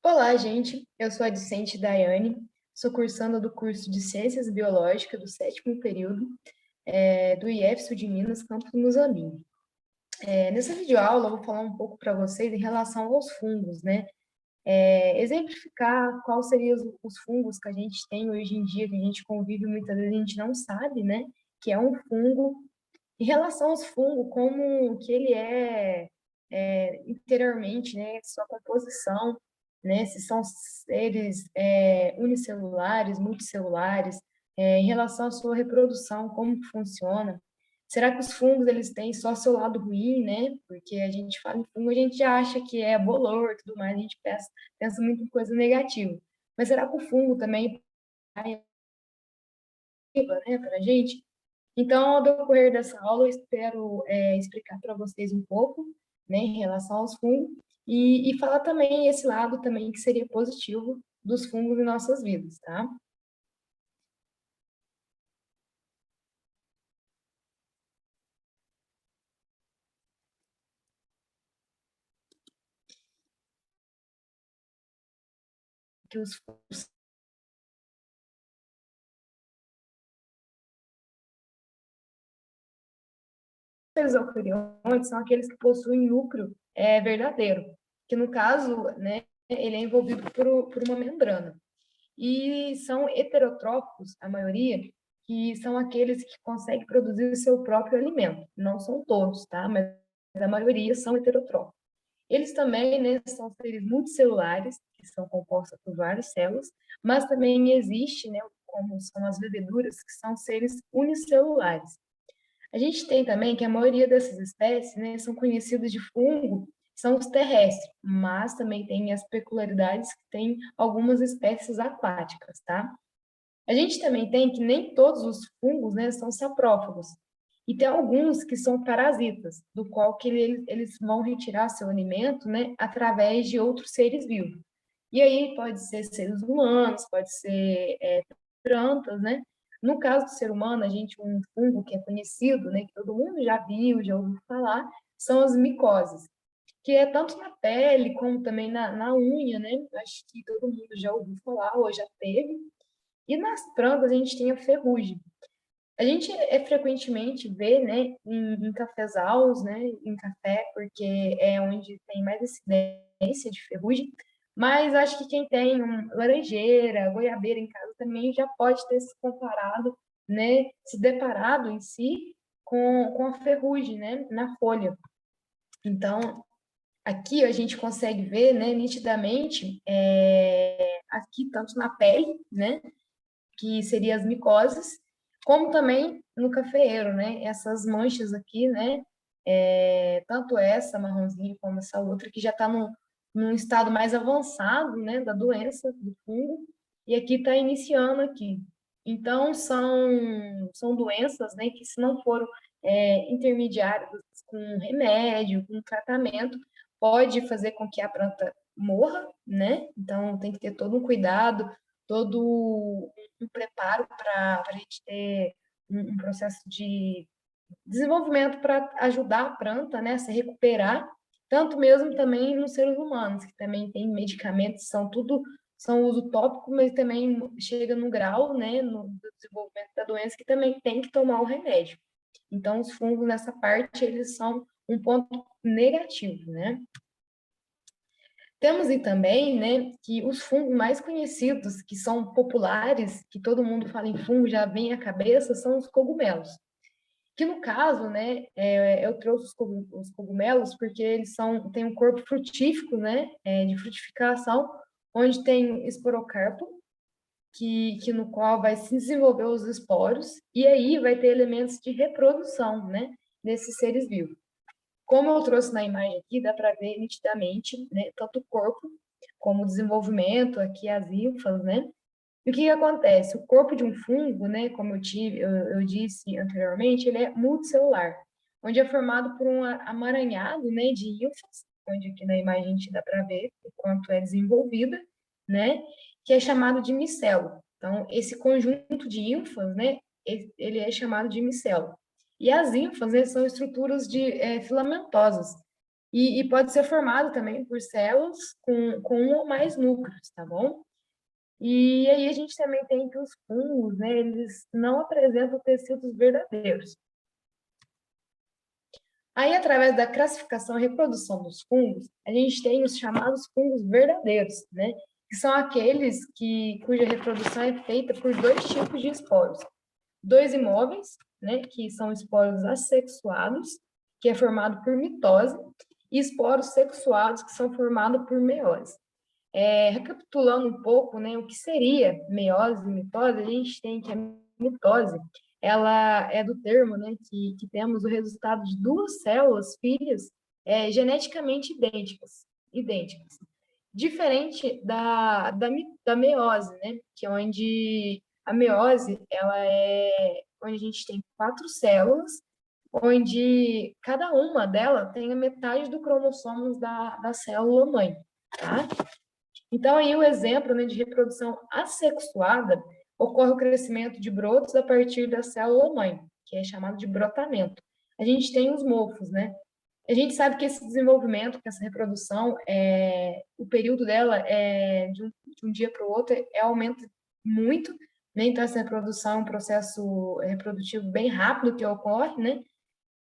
Olá, gente. Eu sou a discente Daiane, sou cursando do curso de Ciências Biológicas do sétimo período do IEF Sul de Minas, campus Muzambinho. Nessa videoaula, eu vou falar um pouco para vocês em relação aos fungos, né? Exemplificar quais seriam os fungos que a gente tem hoje em dia, que a gente convive muitas vezes a gente não sabe, né? Que é um fungo. Em relação aos fungos, como que ele interiormente, né? Sua composição, né? Se são seres unicelulares, multicelulares, em relação à sua reprodução, como que funciona. Será que os fungos eles têm só seu lado ruim, né? Porque a gente fala em fungo, a gente já acha que é bolor e tudo mais, a gente pensa muito em coisa negativa. Mas será que o fungo também é negativa, né, para a gente? Então, ao decorrer dessa aula, eu espero explicar para vocês um pouco, né, em relação aos fungos e falar também esse lado também que seria positivo dos fungos em nossas vidas, tá? Que os eucariontes são aqueles que possuem núcleo verdadeiro, que no caso, né, ele é envolvido por uma membrana. E são heterotróficos, a maioria, que são aqueles que conseguem produzir o seu próprio alimento. Não são todos, tá? Mas a maioria são heterotróficos. Eles também, né, são seres multicelulares, que são compostos por várias células, mas também existe, né, como são as leveduras, que são seres unicelulares. A gente tem também que a maioria dessas espécies, né, são conhecidas de fungo, são os terrestres, mas também tem as peculiaridades que tem algumas espécies aquáticas, tá? A gente também tem que nem todos os fungos, né, são saprófagos. E tem alguns que são parasitas, do qual que eles vão retirar seu alimento, né, através de outros seres vivos. E aí pode ser seres humanos, pode ser plantas, né? No caso do ser humano, a gente um fungo que é conhecido, né, que todo mundo já viu, já ouviu falar, são as micoses, que é tanto na pele como também na unha, né? Acho que todo mundo já ouviu falar ou já teve. E nas plantas a gente tem a ferrugem. A gente frequentemente vê, né, em cafezaus, né, em café, porque é onde tem mais incidência de ferrugem, mas acho que quem tem laranjeira, goiabeira em casa também já pode ter se comparado, né, se deparado em si com a ferrugem, né, na folha. Então, aqui a gente consegue ver, né, nitidamente, aqui tanto na pele, né, que seria as micoses, como também no cafeeiro, né? Essas manchas aqui, né? Tanto essa marronzinha como essa outra, que já está num estado mais avançado, né? Da doença, do fungo, e aqui está iniciando aqui. Então, são doenças, né? Que se não foram intermediadas com remédio, com tratamento, pode fazer com que a planta morra, né? Então, tem que ter todo um cuidado, todo um preparo para a gente ter um processo de desenvolvimento para ajudar a planta, né, a se recuperar, tanto mesmo também nos seres humanos, que também tem medicamentos, são uso tópico, mas também chega no grau, né, no desenvolvimento da doença, que também tem que tomar o remédio. Então, os fungos nessa parte, eles são um ponto negativo, né? Temos e também, né, que os fungos mais conhecidos, que são populares, que todo mundo fala em fungo, já vem à cabeça, são os cogumelos. Que no caso, né, eu trouxe os cogumelos porque eles têm um corpo frutífico, né, de frutificação, onde tem esporocarpo, que no qual vai se desenvolver os esporos, e aí vai ter elementos de reprodução, né, desses seres vivos. Como eu trouxe na imagem aqui, dá para ver nitidamente, né, tanto o corpo como o desenvolvimento, aqui as ínfas, né? E o que acontece? O corpo de um fungo, né, como eu disse anteriormente, ele é multicelular, onde é formado por um amaranhado, né, de ínfas, onde aqui na imagem a gente dá para ver o quanto é desenvolvida, né, que é chamado de micelo. Então, esse conjunto de ínfas, né, ele é chamado de micelo. E as ínfas, né, são estruturas filamentosas, e pode ser formado também por células com um ou mais núcleos, tá bom? E aí a gente também tem que os fungos, né, eles não apresentam tecidos verdadeiros. Aí, através da classificação e reprodução dos fungos, a gente tem os chamados fungos verdadeiros, né? Que são aqueles cuja reprodução é feita por dois tipos de esporos. Dois imóveis, né? Que são esporos assexuados, que é formado por mitose, e esporos sexuados, que são formados por meiose. Recapitulando um pouco, né, o que seria meiose e mitose, a gente tem que a mitose, ela é do termo, né, que temos o resultado de duas células filhas geneticamente idênticas. Diferente da meiose, né, que é onde a meiose, ela é onde a gente tem quatro células, onde cada uma delas tem a metade do cromossomo da célula mãe, tá? Então, aí o exemplo, né, de reprodução assexuada ocorre o crescimento de brotos a partir da célula-mãe, que é chamado de brotamento. A gente tem os mofos, né? A gente sabe que esse desenvolvimento, que essa reprodução, o período dela de um dia para o outro aumenta muito, né? Então, essa reprodução é um processo reprodutivo bem rápido que ocorre, né?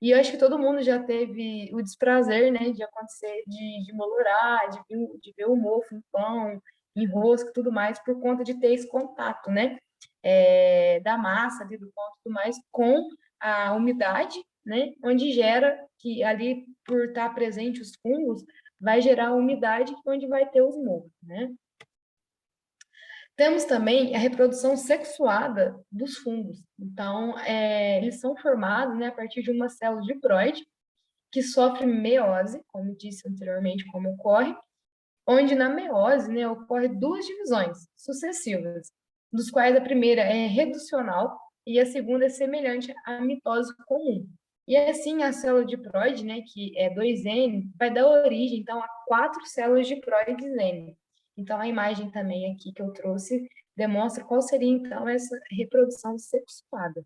E eu acho que todo mundo já teve o desprazer, né, de acontecer, de molorar, de ver o mofo em pão, em rosca e tudo mais, por conta de ter esse contato, né, da massa ali do pão e tudo mais com a umidade, né, onde gera que ali, por estar presente os fungos, vai gerar a umidade onde vai ter os mofos, né. Temos também a reprodução sexuada dos fungos. Então, eles são formados, né, a partir de uma célula diploide que sofre meiose, como disse anteriormente, como ocorre, onde na meiose, né, ocorre duas divisões sucessivas, dos quais a primeira é reducional e a segunda é semelhante à mitose comum. E assim a célula diploide, né, que é 2N, vai dar origem então a quatro células diploides N. Então a imagem também aqui que eu trouxe demonstra qual seria então essa reprodução sexuada.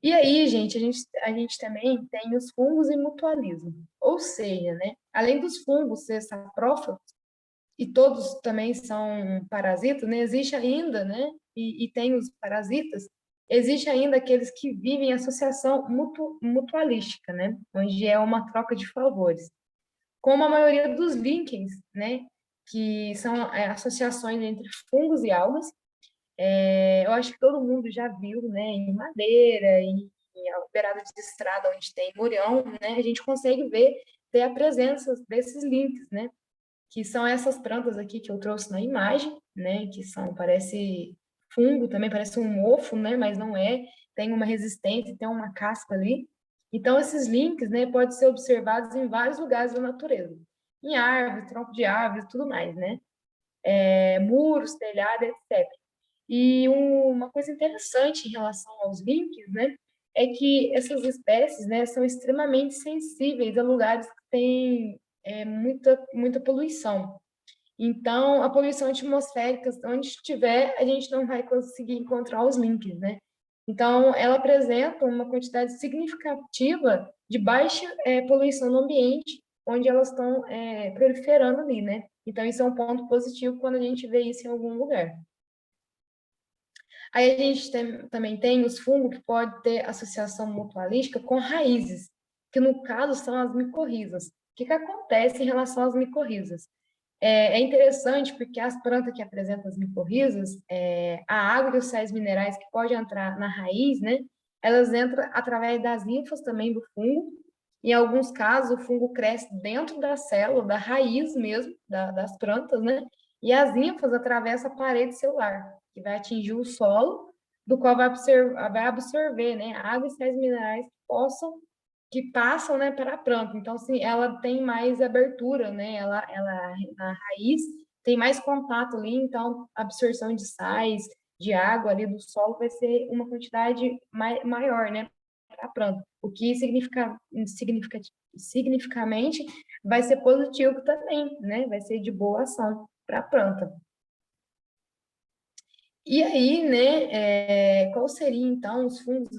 E aí, gente, a gente também tem os fungos e mutualismo. Ou seja, né, além dos fungos ser saprófagos, e todos também são parasitas, né, existe ainda, né, e tem os parasitas, existe ainda aqueles que vivem em associação mutualística, né, onde é uma troca de favores. Como a maioria dos líquens, né, que são associações entre fungos e algas, eu acho que todo mundo já viu, né, em madeira, em beirada de estrada onde tem murião, né, a gente consegue ter a presença desses links, né, que são essas plantas aqui que eu trouxe na imagem, né, que parece fungo, também parece um mofo, né, mas não é, tem uma resistência, tem uma casca ali. Então, esses links, né, podem ser observados em vários lugares da natureza, em árvores, tronco de árvores, tudo mais, né, muros, telhado, etc. E uma coisa interessante em relação aos links, né, é que essas espécies, né, são extremamente sensíveis a lugares que têm muita poluição. Então, a poluição atmosférica, onde estiver, a gente não vai conseguir encontrar os links, né? Então, ela apresenta uma quantidade significativa de baixa poluição no ambiente, onde elas estão proliferando ali, né? Então, isso é um ponto positivo quando a gente vê isso em algum lugar. Aí a gente também tem os fungos que podem ter associação mutualística com raízes, que no caso são as micorrizas. O que acontece em relação às micorrizas? É interessante porque as plantas que apresentam as micorrizas, a água e os sais minerais que podem entrar na raiz, né? Elas entram através das linfas também do fungo. Em alguns casos, o fungo cresce dentro da célula, da raiz mesmo, das plantas, né? E as linfas atravessam a parede celular, que vai atingir o solo, do qual vai absorver, né? Água e sais minerais que passam, né, para a planta. Então, assim, ela tem mais abertura, né? Ela na raiz tem mais contato ali, então a absorção de sais, de água ali do solo vai ser uma quantidade maior, né, para a planta. O que significativamente vai ser positivo também, né? Vai ser de boa ação para a planta. E aí, né, qual seria então os fungos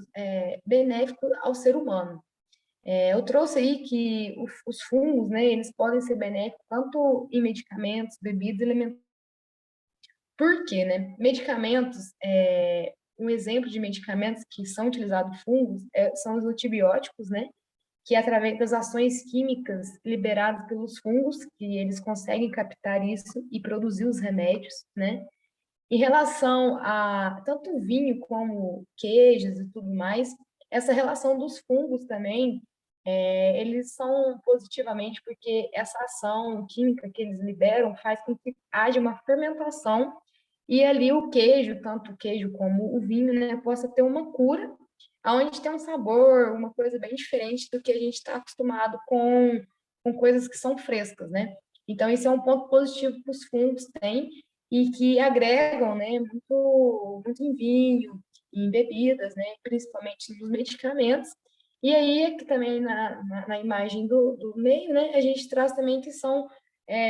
benéficos ao ser humano? Eu trouxe aí que os fungos, né, eles podem ser benéficos tanto em medicamentos, bebidas e alimentos. Por quê, né? Medicamentos, um exemplo de medicamentos que são utilizados fungos são os antibióticos, né? Que através das ações químicas liberadas pelos fungos, que eles conseguem captar isso e produzir os remédios, né? Em relação a tanto vinho como queijos e tudo mais, essa relação dos fungos também, eles são positivamente porque essa ação química que eles liberam faz com que haja uma fermentação e ali o queijo, tanto o queijo como o vinho, né, possa ter uma cura, aonde tem um sabor, uma coisa bem diferente do que a gente está acostumado com coisas que são frescas, né? Então, isso é um ponto positivo que os fungos têm e que agregam, né, muito em vinho, em bebidas, né, principalmente nos medicamentos. E aí, aqui também na imagem do meio, né, a gente traz também que são,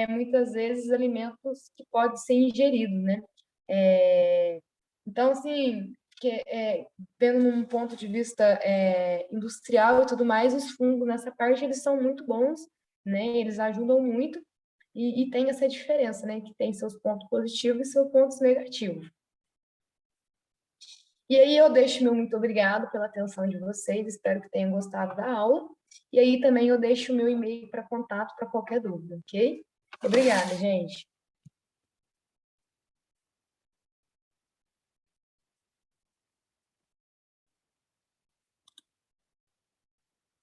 muitas vezes, alimentos que podem ser ingeridos, né? É, então, assim, vendo num ponto de vista industrial e tudo mais, os fungos nessa parte, eles são muito bons, né? Eles ajudam muito e tem essa diferença, né? Que tem seus pontos positivos e seus pontos negativos. E aí eu deixo meu muito obrigado pela atenção de vocês, espero que tenham gostado da aula. E aí também eu deixo o meu e-mail para contato para qualquer dúvida, ok? Obrigada, gente.